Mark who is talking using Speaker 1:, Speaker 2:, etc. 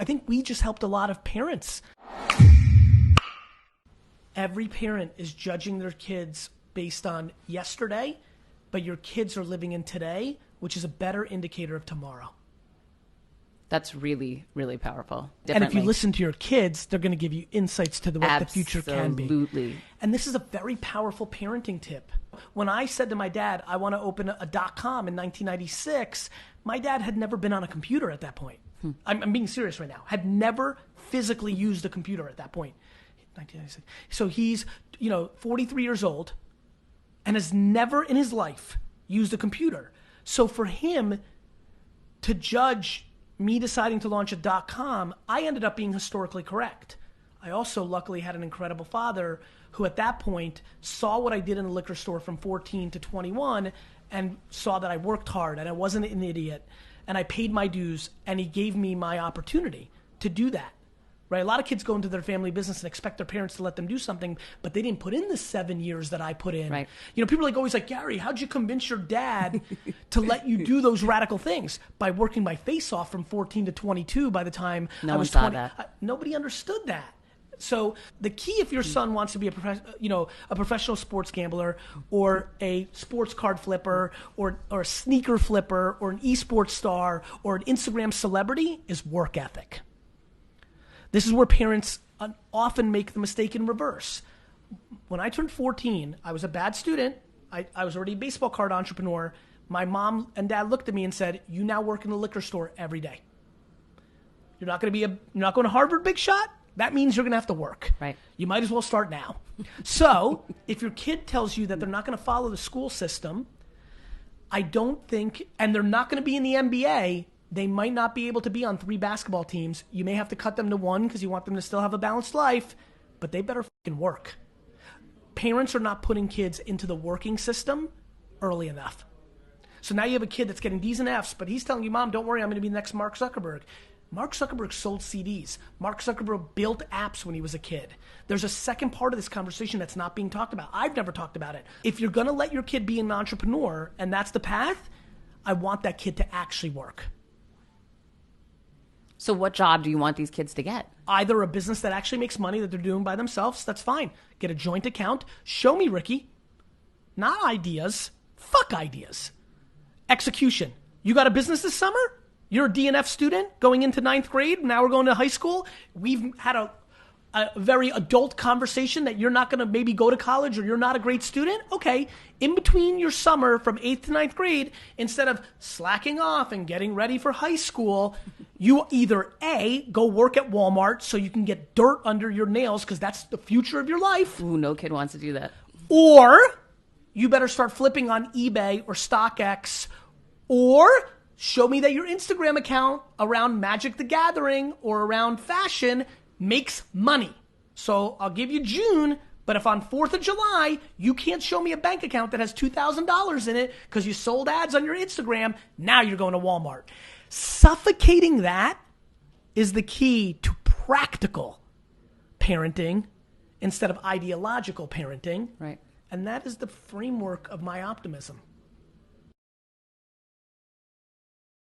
Speaker 1: I think we just helped a lot of parents. Every parent is judging their kids based on yesterday, but your kids are living in today, which is a better indicator of tomorrow.
Speaker 2: That's really, really powerful.
Speaker 1: And if you listen to your kids, they're going to give you insights to what the future can be.
Speaker 2: Absolutely.
Speaker 1: And this is a very powerful parenting tip. When I said to my dad, I want to open a .com in 1996, my dad had never been on a computer at that point. I'm being serious right now. Had never physically used a computer at that point. 1996. So he's, 43 years old and has never in his life used a computer. So for him to judge me deciding to launch a .com, I ended up being historically correct. I also luckily had an incredible father who at that point saw what I did in the liquor store from 14 to 21 and saw that I worked hard and I wasn't an idiot and I paid my dues, and he gave me my opportunity to do that. Right? A lot of kids go into their family business and expect their parents to let them do something, but they didn't put in the 7 years that I put in.
Speaker 2: Right.
Speaker 1: People are always like, Gary, how'd you convince your dad to let you do those radical things? By working my face off from 14 to 22 by the time I was 20. Nobody understood that. So the key, if your son wants to be a professional sports gambler or a sports card flipper or a sneaker flipper or an esports star or an Instagram celebrity, is work ethic. This is where parents often make the mistake in reverse. When I turned 14, I was a bad student. I was already a baseball card entrepreneur. My mom and dad looked at me and said, "You now work in the liquor store every day. You're not going to Harvard, big shot. That means you're going to have to work.
Speaker 2: Right.
Speaker 1: You might as well start now." So if your kid tells you that they're not going to follow the school system, I don't think, and they're not going to be in the NBA, they might not be able to be on 3 basketball teams. You may have to cut them to 1 because you want them to still have a balanced life, but they better fucking work. Parents are not putting kids into the working system early enough. So now you have a kid that's getting D's and F's, but he's telling you, "Mom, don't worry, I'm going to be the next Mark Zuckerberg." Mark Zuckerberg sold CDs. Mark Zuckerberg built apps when he was a kid. There's a second part of this conversation that's not being talked about. I've never talked about it. If you're going to let your kid be an entrepreneur and that's the path, I want that kid to actually work.
Speaker 2: So what job do you want these kids to get?
Speaker 1: Either a business that actually makes money that they're doing by themselves, that's fine. Get a joint account. Show me, Ricky. Not ideas. Fuck ideas. Execution. You got a business this summer? You're a DNF student going into 9th grade. Now we're going to high school. We've had a very adult conversation that you're not going to maybe go to college or you're not a great student. Okay, in between your summer from 8th to 9th grade, instead of slacking off and getting ready for high school, you either A, go work at Walmart so you can get dirt under your nails because that's the future of your life.
Speaker 2: Ooh, no kid wants to do that.
Speaker 1: Or you better start flipping on eBay or StockX, or show me that your Instagram account around Magic the Gathering or around fashion makes money. So I'll give you June, but if on 4th of July, you can't show me a bank account that has $2,000 in it because you sold ads on your Instagram, now you're going to Walmart. Suffocating that is the key to practical parenting instead of ideological parenting.
Speaker 2: Right.
Speaker 1: And that is the framework of my optimism.